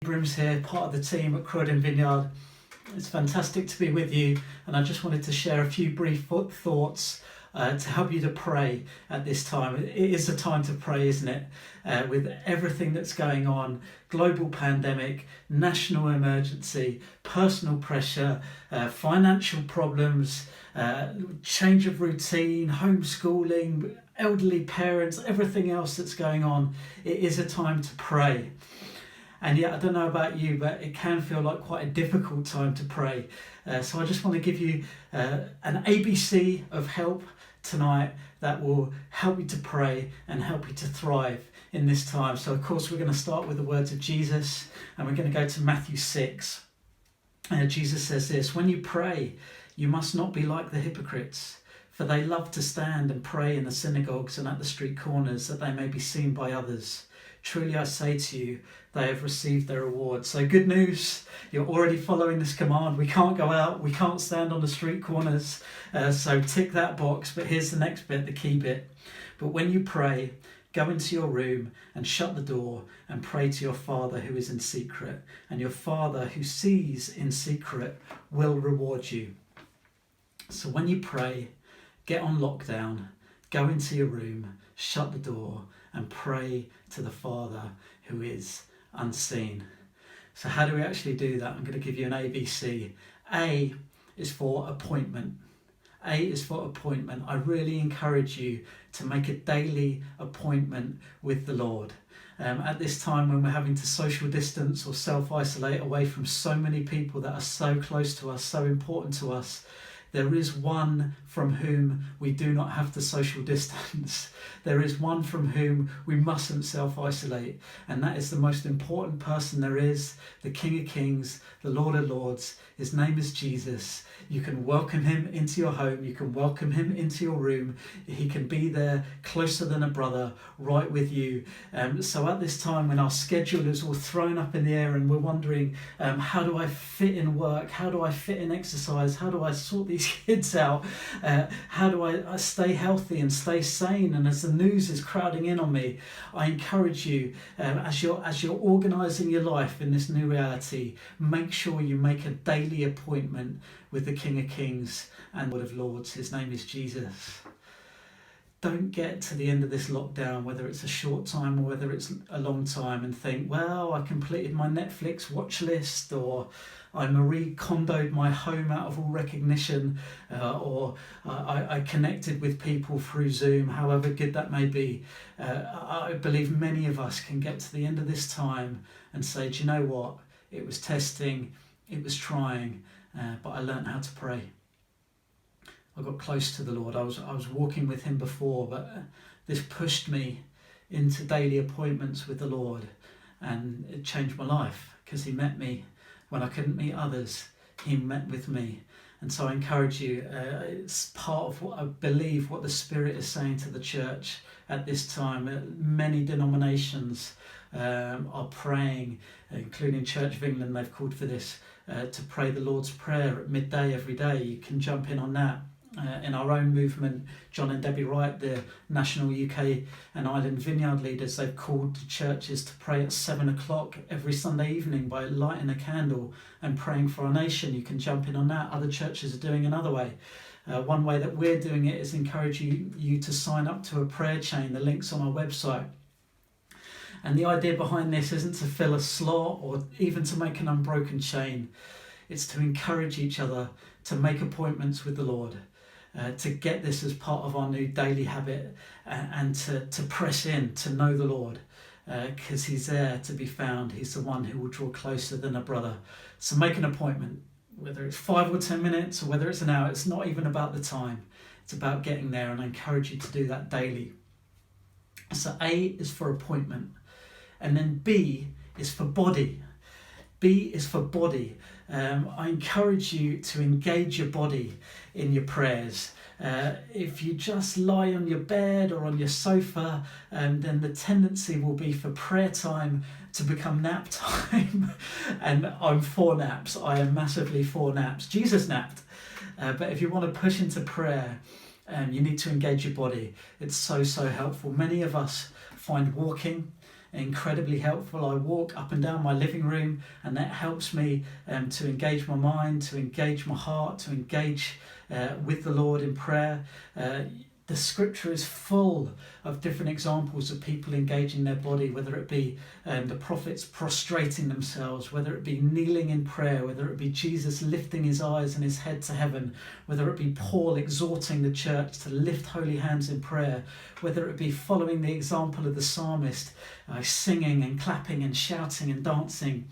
Brims here, part of the team at Croydon Vineyard. It's fantastic to be with you, and I just wanted to share a few brief thoughts to help you to pray at this time. It is a time to pray, isn't it? With everything that's going on, global pandemic, national emergency, personal pressure, financial problems, change of routine, homeschooling, elderly parents, everything else that's going on. It is a time to pray. And yet, I don't know about you, but it can feel like quite a difficult time to pray. So I just want to give you an ABC of help tonight that will help you to pray and help you to thrive in this time. So of course, we're going to start with the words of Jesus, and we're going to go to Matthew 6. Jesus says this: "When you pray, you must not be like the hypocrites, for they love to stand and pray in the synagogues and at the street corners, that they may be seen by others. Truly I say to you, they have received their reward." So good news, you're already following this command. We can't go out, we can't stand on the street corners, so tick that box. But here's the next bit, the key bit. "But when you pray, go into your room and shut the door and pray to your Father who is in secret, and your Father who sees in secret will reward you." So when you pray, get on lockdown, go into your room, shut the door and pray to the Father who is unseen. So how do we actually do that? I'm going to give you an ABC. A is for appointment. A is for appointment. I really encourage you to make a daily appointment with the Lord. At this time when we're having to social distance or self-isolate away from so many people that are so close to us, so important to us, there is one from whom we do not have to social distance. There is one from whom we mustn't self-isolate, and that is the most important person there is, the King of Kings, the Lord of Lords. His name is Jesus. You can welcome him into your home. You can welcome him into your room. He can be there closer than a brother, right with you. So at this time when our schedule is all thrown up in the air and we're wondering, how do I fit in work? How do I fit in exercise? How do I sort these kids out? How do I stay healthy and stay sane? And as the news is crowding in on me, I encourage you, as you're organising your life in this new reality, make sure you make a daily appointment with the King of Kings and Lord of Lords. His name is Jesus. Don't get to the end of this lockdown, whether it's a short time or whether it's a long time, and think, well, I completed my Netflix watch list, or I Marie Kondoed my home out of all recognition, or I connected with people through Zoom, however good that may be. I believe many of us can get to the end of this time and say, do you know what? It was testing, it was trying, but I learned how to pray. I got close to the Lord. I was walking with him before, but this pushed me into daily appointments with the Lord, and it changed my life because he met me when I couldn't meet others. He met with me. And so I encourage you, it's part of what I believe what the Spirit is saying to the church at this time. Many denominations are praying, including Church of England. They've called for this, to pray the Lord's Prayer at midday every day. You can jump in on that. In our own movement, John and Debbie Wright, the national UK and Ireland vineyard leaders, they've called to churches to pray at 7 o'clock every Sunday evening by lighting a candle and praying for our nation. You can jump in on that. Other churches are doing another way. One way that we're doing it is encouraging you to sign up to a prayer chain. The link's on our website. And the idea behind this isn't to fill a slot or even to make an unbroken chain. It's to encourage each other to make appointments with the Lord. To get this as part of our new daily habit, and to press in, to know the Lord, because he's there to be found. He's the one who will draw closer than a brother. So make an appointment, whether it's 5 or 10 minutes or whether it's an hour. It's not even about the time. It's about getting there, and I encourage you to do that daily. So A is for appointment, and then B is for body. B is for body. I encourage you to engage your body in your prayers. If you just lie on your bed or on your sofa, then the tendency will be for prayer time to become nap time. And I'm for naps. I am massively for naps. Jesus napped. But if you want to push into prayer, you need to engage your body. It's so helpful. Many of us find walking incredibly helpful. I walk up and down my living room, and that helps me to engage my mind, to engage my heart, to engage with the Lord in prayer. The scripture is full of different examples of people engaging their body, whether it be the prophets prostrating themselves, whether it be kneeling in prayer, whether it be Jesus lifting his eyes and his head to heaven, whether it be Paul exhorting the church to lift holy hands in prayer, whether it be following the example of the psalmist, singing and clapping and shouting and dancing.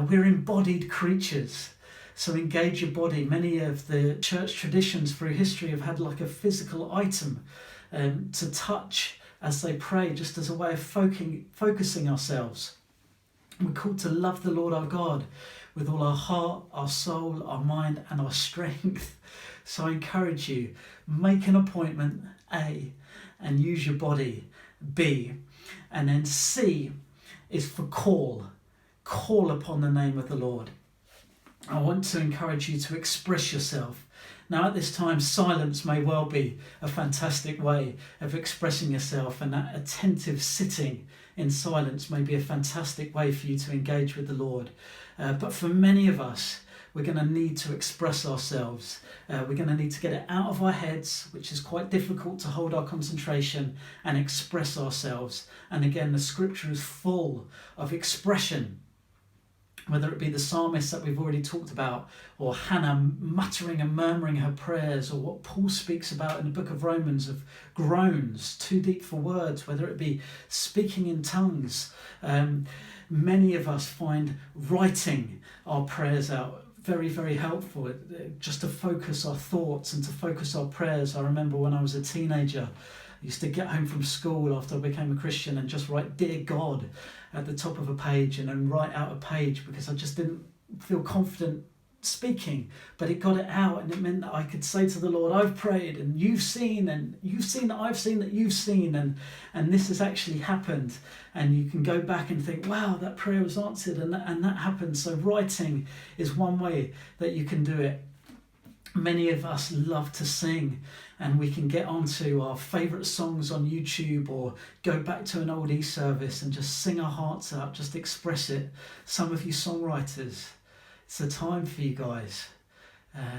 We're embodied creatures. So engage your body. Many of the church traditions through history have had like a physical item to touch as they pray, just as a way of focusing ourselves. We're called to love the Lord our God with all our heart, our soul, our mind and our strength. So I encourage you, make an appointment, A, and use your body, B. And then C is for call. Call upon the name of the Lord. I want to encourage you to express yourself. Now at this time, silence may well be a fantastic way of expressing yourself, and that attentive sitting in silence may be a fantastic way for you to engage with the Lord. But for many of us, we're going to need to express ourselves. We're going to need to get it out of our heads, which is quite difficult to hold our concentration, and express ourselves. And again, the scripture is full of expression. Whether it be the psalmist that we've already talked about, or Hannah muttering and murmuring her prayers, or what Paul speaks about in the book of Romans of groans too deep for words, whether it be speaking in tongues. Many of us find writing our prayers out very, very helpful, just to focus our thoughts and to focus our prayers. I remember when I was a teenager, I used to get home from school after I became a Christian and just write "Dear God" at the top of a page, and then write out a page, because I just didn't feel confident speaking. But it got it out, and it meant that I could say to the Lord, I've prayed and you've seen that I've seen that you've seen, and this has actually happened. And you can go back and think, wow, that prayer was answered, and that happened. So writing is one way that you can do it. Many of us love to sing, and we can get onto our favourite songs on YouTube, or go back to an old eService and just sing our hearts out, just express it. Some of you songwriters, it's a time for you guys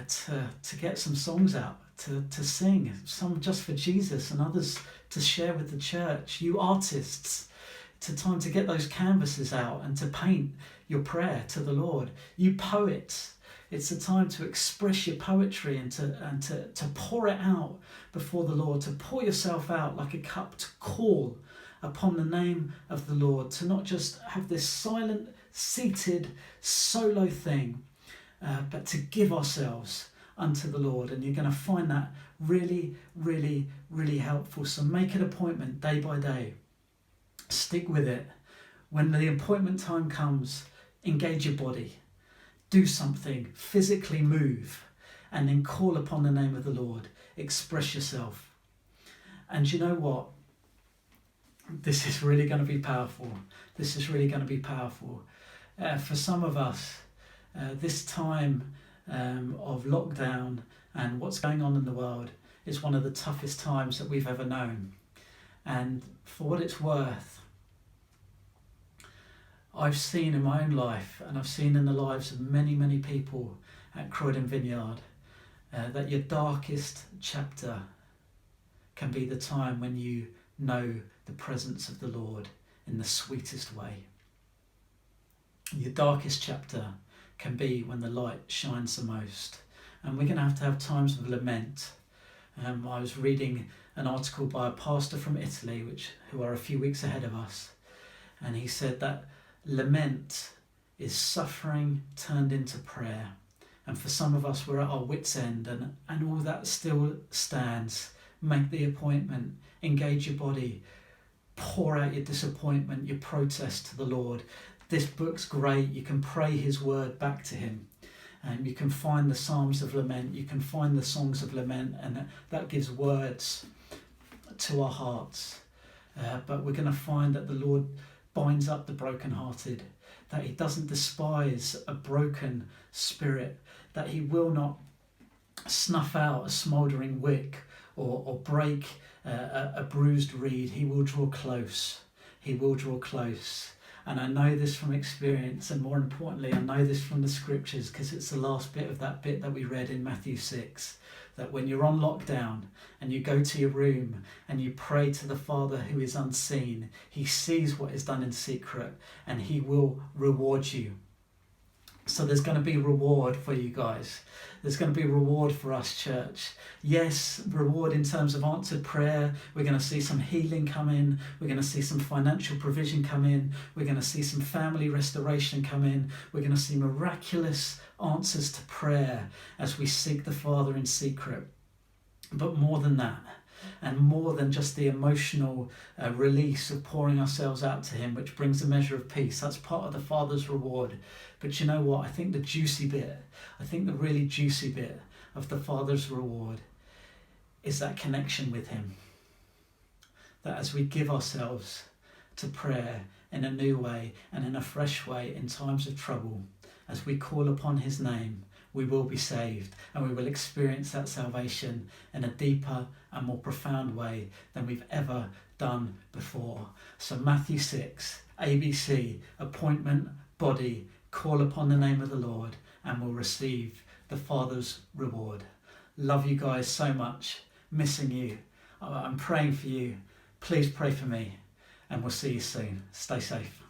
to get some songs out, to sing, some just for Jesus and others to share with the church. You artists, it's a time to get those canvases out and to paint your prayer to the Lord. You poets, it's a time to express your poetry and to pour it out before the Lord, to pour yourself out like a cup, to call upon the name of the Lord, to not just have this silent, seated, solo thing, but to give ourselves unto the Lord. And you're going to find that really, really, really helpful. So make an appointment day by day. Stick with it. When the appointment time comes, engage your body. Do something, physically move, and then call upon the name of the Lord. Express yourself. And you know what? This is really going to be powerful. This is really going to be powerful. For some of us, this time of lockdown and what's going on in the world is one of the toughest times that we've ever known. And for what it's worth, I've seen in my own life, and I've seen in the lives of many, many people at Croydon Vineyard, that your darkest chapter can be the time when you know the presence of the Lord in the sweetest way. Your darkest chapter can be when the light shines the most. And we're going to have times of lament. I was reading an article by a pastor from Italy, who are a few weeks ahead of us, and he said that lament is suffering turned into prayer. And for some of us, we're at our wit's end, and all that still stands. Make the appointment, engage your body, pour out your disappointment, your protest to the Lord. This book's great. You can pray his word back to him. And you can find the Psalms of Lament, you can find the Songs of Lament, and that gives words to our hearts. But we're going to find that the Lord binds up the brokenhearted, that he doesn't despise a broken spirit, that he will not snuff out a smouldering wick or break a bruised reed. He will draw close. he will draw close. And I know this from experience, and more importantly, I know this from the scriptures, because it's the last bit of that bit that we read in Matthew 6, that when you're on lockdown and you go to your room and you pray to the Father who is unseen, he sees what is done in secret and he will reward you. So there's going to be reward for you guys. There's going to be reward for us, church. Yes, reward in terms of answered prayer. We're going to see some healing come in. We're going to see some financial provision come in. We're going to see some family restoration come in. We're going to see miraculous answers to prayer as we seek the Father in secret. But more than that, and more than just the emotional release of pouring ourselves out to him, which brings a measure of peace, that's part of the Father's reward. But you know what? I think the really juicy bit of the Father's reward is that connection with him. That as we give ourselves to prayer in a new way and in a fresh way in times of trouble, as we call upon his name, we will be saved, and we will experience that salvation in a deeper and more profound way than we've ever done before. So Matthew 6, ABC, appointment, body, call upon the name of the Lord, and we'll receive the Father's reward. Love you guys so much. Missing you. I'm praying for you. Please pray for me, and we'll see you soon. Stay safe.